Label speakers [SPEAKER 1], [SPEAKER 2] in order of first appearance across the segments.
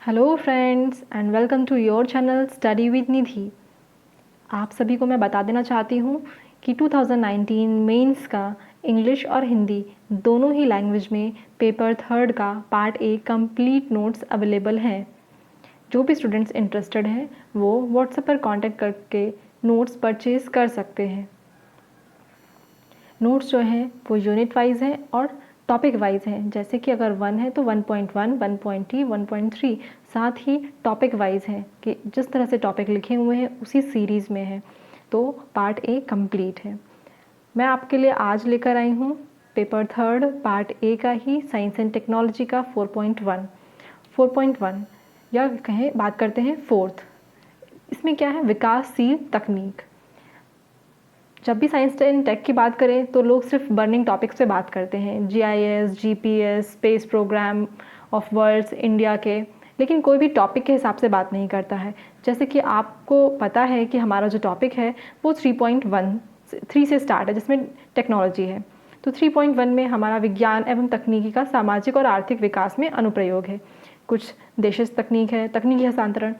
[SPEAKER 1] Hello friends and welcome to your channel study with Nidhi. आप सभी को मैं बता देना चाहती हूँ कि 2019 मेंस का इंग्लिश और हिंदी दोनों ही लैंग्वेज में पेपर थर्ड का part A complete notes available हैं। जो भी स्टूडेंट्स इंटरेस्टेड हैं वो व्हाट्सएप पर कांटेक्ट करके नोट्स परचेज़ कर सकते हैं। नोट्स जो हैं वो यूनिट वाइज हैं और टॉपिक वाइज हैं। जैसे कि अगर 1 है तो 1.1, 1.2, 1.3, साथ ही टॉपिक वाइज हैं कि जिस तरह से टॉपिक लिखे हुए हैं उसी सीरीज़ में है। तो पार्ट ए कंप्लीट है। मैं आपके लिए आज लेकर आई हूँ पेपर थर्ड पार्ट ए का ही साइंस एंड टेक्नोलॉजी का 4.1 या कहें बात करते हैं फोर्थ। इसमें क्या है, विकासशील तकनीक। जब भी साइंस एंड टेक की बात करें तो लोग सिर्फ बर्निंग टॉपिक्स पे बात करते हैं, GIS, GPS, space program of worlds India के, लेकिन कोई भी टॉपिक के हिसाब से बात नहीं करता है। जैसे कि आपको पता है कि हमारा जो टॉपिक है वो 3 से स्टार्ट है, जिसमें टेक्नोलॉजी है। तो 3.1 में हमारा विज्ञान एवं तकनीकी का सामाजिक और आर्थिक विकास में अनुप्रयोग है। कुछ देशज तकनीक है, तकनीकी हस्तांतरण।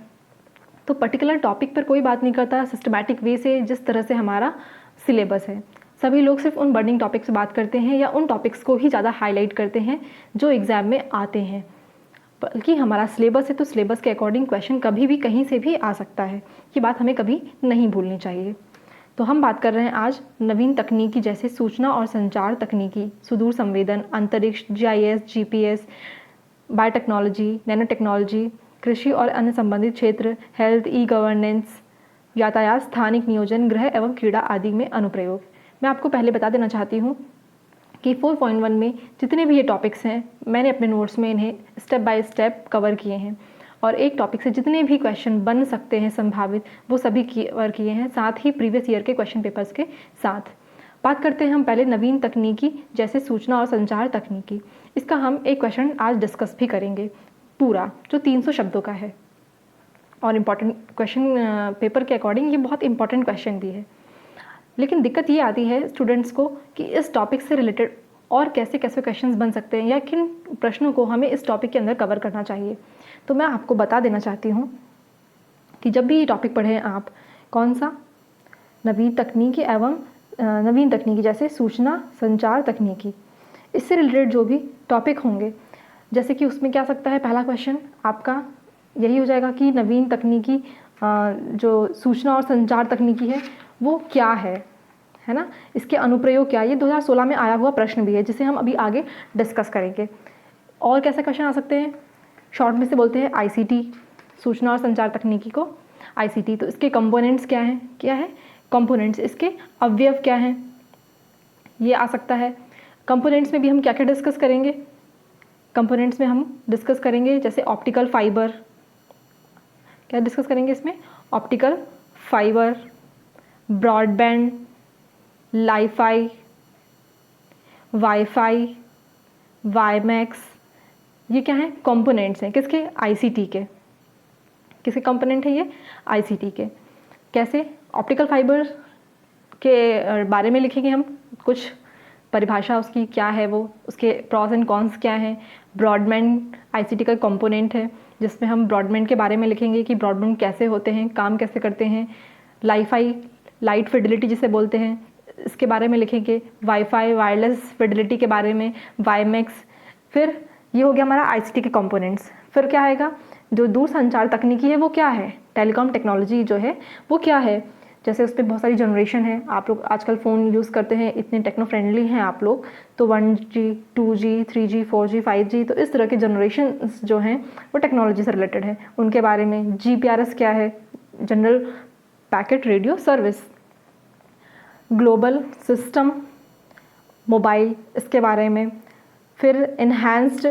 [SPEAKER 1] तो पर्टिकुलर टॉपिक पर कोई बात नहीं करता सिस्टमैटिक वे से, जिस तरह से हमारा सिलेबस है। सभी लोग सिर्फ उन बर्निंग टॉपिक्स से बात करते हैं या उन टॉपिक्स को ही ज़्यादा हाईलाइट करते हैं जो एग्ज़ाम में आते हैं। बल्कि हमारा सिलेबस है तो सिलेबस के अकॉर्डिंग क्वेश्चन कभी भी कहीं से भी आ सकता है। ये बात हमें कभी नहीं भूलनी चाहिए। तो हम बात कर रहे हैं आज नवीन तकनीकी, जैसे सूचना और संचार तकनीकी, सुदूर संवेदन, अंतरिक्ष, GIS, GPS, biotechnology, nano technology, कृषि और अन्य संबंधित क्षेत्र, हेल्थ, ई गवर्नेंस, यातायात, स्थानिक नियोजन, गृह एवं क्रीड़ा आदि में अनुप्रयोग। मैं आपको पहले बता देना चाहती हूँ कि 4.1 में जितने भी ये टॉपिक्स हैं मैंने अपने नोट्स में इन्हें स्टेप बाय स्टेप कवर किए हैं, और एक टॉपिक से जितने भी क्वेश्चन बन सकते हैं संभावित वो सभी कवर किए हैं, साथ ही प्रीवियस ईयर के क्वेश्चन पेपर्स के साथ। बात करते हैं हम पहले नवीन तकनीकी, जैसे सूचना और संचार तकनीकी। इसका हम एक क्वेश्चन आज डिस्कस भी करेंगे पूरा, जो 300 शब्दों का है और इम्पॉर्टेंट क्वेश्चन पेपर के अकॉर्डिंग ये बहुत इंपॉर्टेंट क्वेश्चन भी है। लेकिन दिक्कत ये आती है स्टूडेंट्स को कि इस टॉपिक से रिलेटेड और कैसे कैसे क्वेश्चंस बन सकते हैं या किन प्रश्नों को हमें इस टॉपिक के अंदर कवर करना चाहिए। तो मैं आपको बता देना चाहती हूँ कि जब भी ये टॉपिक पढ़ें आप, कौन सा, नवीन तकनीकी जैसे सूचना संचार तकनीकी, इससे रिलेटेड जो भी टॉपिक होंगे, जैसे कि उसमें क्या सकता है, पहला क्वेश्चन आपका यही हो जाएगा कि नवीन तकनीकी जो सूचना और संचार तकनीकी है वो क्या है ना, इसके अनुप्रयोग क्या है। ये 2016 में आया हुआ प्रश्न भी है जिसे हम अभी आगे डिस्कस करेंगे। और कैसे क्वेश्चन आ सकते हैं, शॉर्ट में से बोलते हैं आईसीटी, सूचना और संचार तकनीकी को आईसीटी। तो इसके कंपोनेंट्स क्या है कंपोनेंट्स, इसके अवयव क्या हैं, ये आ सकता है। कंपोनेंट्स में भी हम क्या क्या डिस्कस करेंगे, कंपोनेंट्स में हम डिस्कस करेंगे जैसे ऑप्टिकल फाइबर, क्या डिस्कस करेंगे इसमें, optical fibre, broadband, Li-Fi, wifi, WiMAX, ये क्या है, कंपोनेंट्स हैं किसके, आईसीटी के। किसके कंपोनेंट है ये, आईसीटी के। कैसे, ऑप्टिकल फाइबर के बारे में लिखेंगे हम, कुछ परिभाषा उसकी क्या है, वो उसके प्रॉस एंड कॉन्स क्या हैं। ब्रॉडबैंड आईसीटी का कंपोनेंट है जिसमें हम ब्रॉडबैंड के बारे में लिखेंगे कि ब्रॉडबैंड कैसे होते हैं, काम कैसे करते हैं। लाईफाई, लाइट फिडिलिटी जिसे बोलते हैं, इसके बारे में लिखेंगे। वाईफाई, वायरलेस फिडिलिटी के बारे में, वाईमैक्स। फिर ये हो गया हमारा आईसीटी के कंपोनेंट्स। फिर क्या आएगा, जो दूर संचार तकनीकी है वो क्या है, टेलीकॉम टेक्नोलॉजी जो है वो क्या है। जैसे उस पर बहुत सारी जनरेशन है, आप लोग आजकल फ़ोन यूज़ करते हैं, इतने टेक्नो फ्रेंडली हैं आप लोग, तो 1G, 2G, 3G, 4G, 5G, तो इस तरह के जनरेशन जो हैं वो टेक्नोलॉजी से रिलेटेड है, उनके बारे में। GPRS क्या है, general packet radio service. Global system mobile, इसके बारे में। फिर enhanced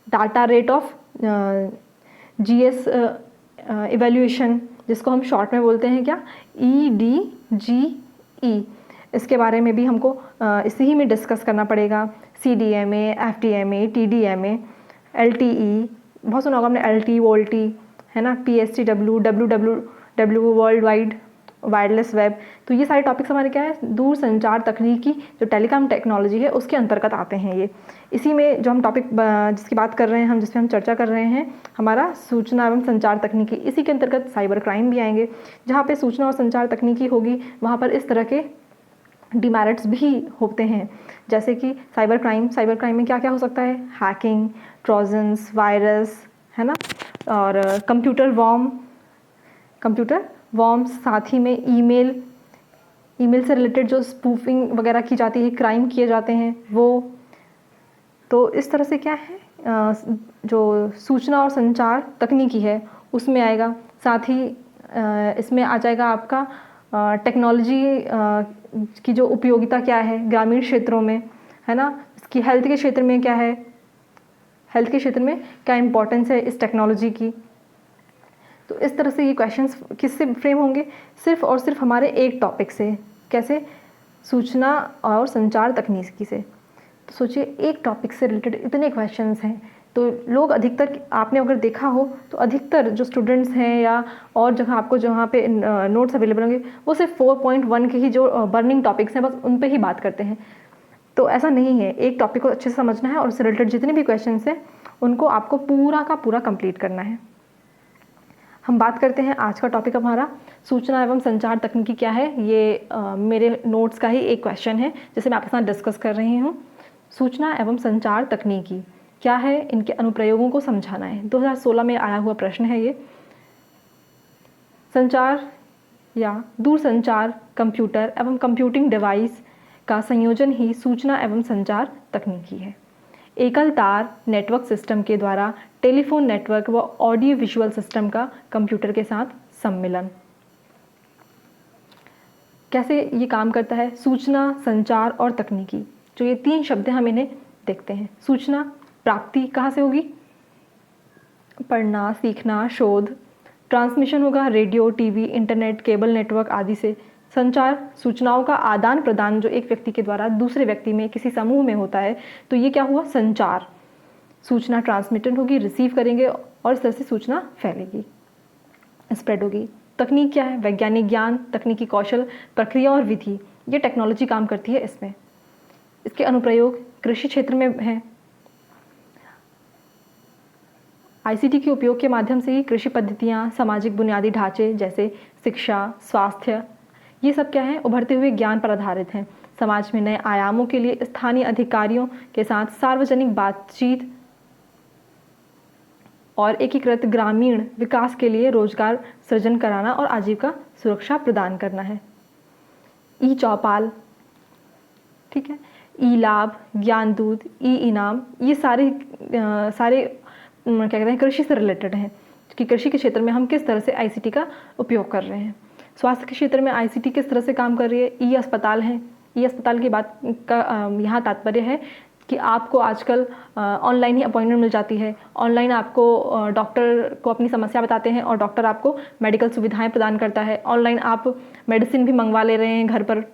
[SPEAKER 1] data rate of GS evaluation, जिसको हम शॉर्ट में बोलते हैं क्या, EDGE, इसके बारे में भी हमको इसी ही में डिस्कस करना पड़ेगा। CDMA, FDMA, TDMA, LTE, बहुत सुना होगा हमने, LT, वोल्टी, है ना, PSTW, WWW world wide, wireless web. तो ये सारे टॉपिक्स हमारे क्या है, दूर संचार तकनीकी जो टेलीकॉम टेक्नोलॉजी है उसके अंतर्गत आते हैं ये। इसी में जो हम टॉपिक जिसकी बात कर रहे हैं हम, जिस पे हम चर्चा कर रहे हैं, हमारा सूचना एवं संचार तकनीकी, इसी के अंतर्गत साइबर क्राइम भी आएंगे। जहाँ पे सूचना और संचार तकनीकी होगी वहाँ पर इस तरह के डिमेरिट्स भी होते हैं, जैसे कि साइबर क्राइम में क्या क्या हो सकता है, हैकिंग, ट्रोजन्स, वायरस, है ना, और कंप्यूटर वॉर्म्स, साथ ही में ईमेल से रिलेटेड जो स्पूफिंग वगैरह की जाती है, क्राइम किए जाते हैं वो। तो इस तरह से क्या है, जो सूचना और संचार तकनीकी है उसमें आएगा। साथ ही इसमें आ जाएगा आपका टेक्नोलॉजी की जो उपयोगिता क्या है ग्रामीण क्षेत्रों में, है ना, इसकी हेल्थ के क्षेत्र में क्या है, हेल्थ के क्षेत्र में क्या इम्पोर्टेंस है इस टेक्नोलॉजी की। तो इस तरह से ये क्वेश्चंस किससे फ्रेम होंगे, सिर्फ और सिर्फ हमारे एक टॉपिक से, कैसे, सूचना और संचार तकनीकी से। तो सोचिए एक टॉपिक से रिलेटेड इतने क्वेश्चंस हैं, तो लोग अधिकतर, आपने अगर देखा हो तो अधिकतर जो स्टूडेंट्स हैं या और जगह आपको जहाँ पे नोट्स अवेलेबल होंगे वो सिर्फ 4.1 के ही जो बर्निंग टॉपिक्स हैं बस उन पे ही बात करते हैं। तो ऐसा नहीं है, एक टॉपिक को अच्छे से समझना है और उससे रिलेटेड जितने भी क्वेश्चंस हैं उनको आपको पूरा का पूरा कंप्लीट करना है। हम बात करते हैं आज का टॉपिक हमारा सूचना एवं संचार तकनीकी क्या है। ये मेरे नोट्स का ही एक क्वेश्चन है जिसे मैं आपके साथ डिस्कस कर रही हूँ। सूचना एवं संचार तकनीकी क्या है, इनके अनुप्रयोगों को समझाना है। 2016 में आया हुआ प्रश्न है ये। संचार या दूरसंचार कंप्यूटर एवं कंप्यूटिंग डिवाइस का संयोजन ही सूचना एवं संचार तकनीकी है। एकल तार नेटवर्क सिस्टम के द्वारा टेलीफोन नेटवर्क व ऑडियो विजुअल सिस्टम का कंप्यूटर के साथ सम्मिलन। कैसे ये काम करता है, सूचना, संचार और तकनीकी, जो ये तीन शब्द हैं हम इन्हें देखते हैं। सूचना प्राप्ति कहाँ से होगी, पढ़ना, सीखना, शोध। ट्रांसमिशन होगा radio, TV, internet, cable network आदि से। संचार सूचनाओं का आदान प्रदान जो एक व्यक्ति के द्वारा दूसरे व्यक्ति में किसी समूह में होता है, तो ये क्या हुआ, संचार। सूचना ट्रांसमिटेड होगी, रिसीव करेंगे और इस तरह से सूचना फैलेगी, स्प्रेड होगी। तकनीक क्या है, वैज्ञानिक ज्ञान, तकनीकी कौशल, प्रक्रिया और विधि, ये टेक्नोलॉजी काम करती है इसमें। इसके अनुप्रयोग कृषि क्षेत्र में है। आईसीटी के उपयोग के माध्यम से ही कृषि पद्धतियाँ, सामाजिक बुनियादी ढांचे जैसे शिक्षा, स्वास्थ्य, ये सब क्या है, उभरते हुए ज्ञान पर आधारित हैं। समाज में नए आयामों के लिए स्थानीय अधिकारियों के साथ सार्वजनिक बातचीत और एकीकृत ग्रामीण विकास के लिए रोजगार सृजन कराना और आजीविका सुरक्षा प्रदान करना है। ई चौपाल, ठीक है, ई लाभ, ज्ञान दूत, ई इनाम, ये सारे क्या कहते हैं, कृषि से रिलेटेड हैं कि कृषि के क्षेत्र में हम किस तरह से आईसीटी का उपयोग कर रहे हैं। स्वास्थ्य के क्षेत्र में आईसीटी किस तरह से काम कर रही है। ई अस्पताल हैं, ई अस्पताल की बात का यहाँ तात्पर्य है कि आपको आजकल ऑनलाइन ही अपॉइंटमेंट मिल जाती है। ऑनलाइन आपको डॉक्टर को अपनी समस्या बताते हैं और डॉक्टर आपको मेडिकल सुविधाएं प्रदान करता है। ऑनलाइन आप मेडिसिन भी मंगवा ले रहे हैं घर पर।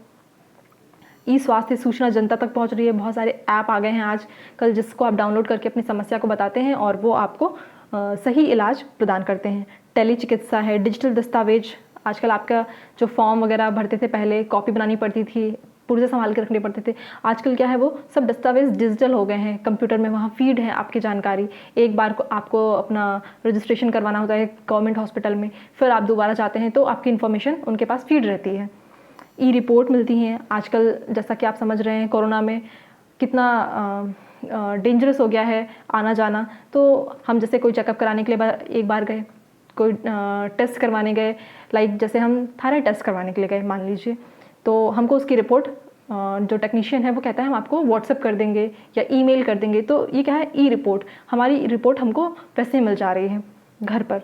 [SPEAKER 1] ई स्वास्थ्य सूचना जनता तक पहुंच रही है। बहुत सारे ऐप आ गए हैं आजकल जिसको आप डाउनलोड करके अपनी समस्या को बताते हैं और वो आपको सही इलाज प्रदान करते हैं। टेली चिकित्सा है, डिजिटल दस्तावेज, आजकल आपका जो फॉर्म वगैरह भरते थे पहले कॉपी बनानी पड़ती थी, पूरे से संभाल के रखने पड़ते थे, आजकल क्या है वो सब दस्तावेज डिजिटल हो गए हैं। कंप्यूटर में वहाँ फीड है आपकी जानकारी। एक बार को आपको अपना रजिस्ट्रेशन करवाना होता है गवर्नमेंट हॉस्पिटल में, फिर आप दोबारा जाते हैं तो आपकी इन्फॉर्मेशन उनके पास फीड रहती है। ई रिपोर्ट मिलती हैं आजकल, जैसा कि आप समझ रहे हैं कोरोना में कितना डेंजरस हो गया है आना जाना। तो हम जैसे कोई चेकअप कराने के लिए एक बार गए, कोई टेस्ट करवाने गए, लाइक जैसे हम थायराइड टेस्ट करवाने के लिए गए मान लीजिए, तो हमको उसकी रिपोर्ट जो टेक्नीशियन है वो कहता है हम आपको व्हाट्सएप कर देंगे या ईमेल कर देंगे। तो ये क्या है, ई रिपोर्ट, हमारी रिपोर्ट हमको वैसे मिल जा रही है घर पर।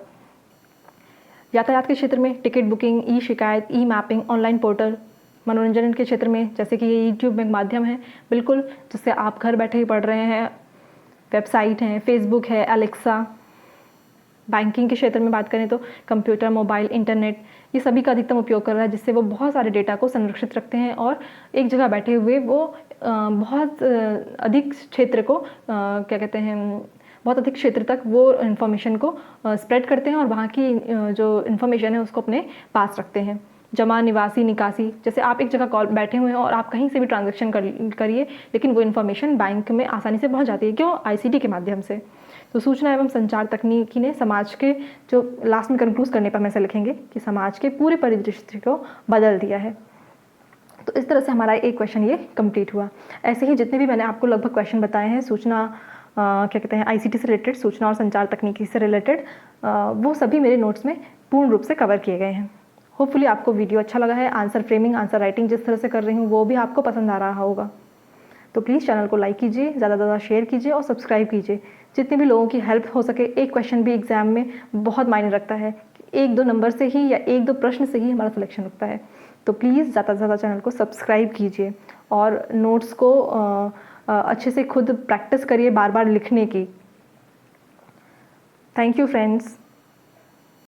[SPEAKER 1] यातायात के क्षेत्र में टिकट बुकिंग, ई शिकायत, ई मैपिंग, ऑनलाइन पोर्टल। मनोरंजन के क्षेत्र में जैसे कि ये यूट्यूब में माध्यम है बिल्कुल, जिससे आप घर बैठे ही पढ़ रहे हैं। वेबसाइट हैं, फेसबुक है, एलेक्सा। बैंकिंग के क्षेत्र में बात करें तो कंप्यूटर, मोबाइल, इंटरनेट, ये सभी का अधिकतम उपयोग कर रहा है, जिससे वो बहुत सारे डेटा को संरक्षित रखते हैं और एक जगह बैठे हुए वो बहुत अधिक क्षेत्र को क्या कहते हैं, बहुत अधिक क्षेत्र तक वो इन्फॉर्मेशन को स्प्रेड करते हैं और वहाँ की जो इन्फॉर्मेशन है उसको अपने पास रखते हैं। जमा, निवासी, निकासी, जैसे आप एक जगह कॉल बैठे हुए हैं और आप कहीं से भी ट्रांजैक्शन करिए, लेकिन वो इन्फॉर्मेशन बैंक में आसानी से पहुंच जाती है। क्यों? आईसीटी के माध्यम से। तो सूचना एवं संचार तकनीकी ने समाज के, जो लास्ट में कंक्लूड करने पर हम ऐसा लिखेंगे कि समाज के पूरे परिदृश्य को बदल दिया है। तो इस तरह से हमारा एक क्वेश्चन ये कंप्लीट हुआ। ऐसे ही जितने भी मैंने आपको लगभग क्वेश्चन बताए हैं सूचना क्या कहते हैं आईसीटी से रिलेटेड, सूचना और संचार तकनीकी से रिलेटेड, वो सभी मेरे नोट्स में पूर्ण रूप से कवर किए गए हैं। होपफुली आपको वीडियो अच्छा लगा है। आंसर फ्रेमिंग, आंसर राइटिंग जिस तरह से कर रही हूँ वो भी आपको पसंद आ रहा होगा। तो प्लीज़ चैनल को लाइक कीजिए, ज़्यादा से ज़्यादा शेयर कीजिए और सब्सक्राइब कीजिए। जितने भी लोगों की हेल्प हो सके। एक क्वेश्चन भी एग्जाम में बहुत मायने रखता है, 1-2 नंबर से ही या 1-2 प्रश्न से ही हमारा सिलेक्शन होता है। तो प्लीज़ ज़्यादा से ज़्यादा चैनल को सब्सक्राइब कीजिए और नोट्स को अच्छे से खुद प्रैक्टिस करिए बार बार लिखने की। Thank you friends.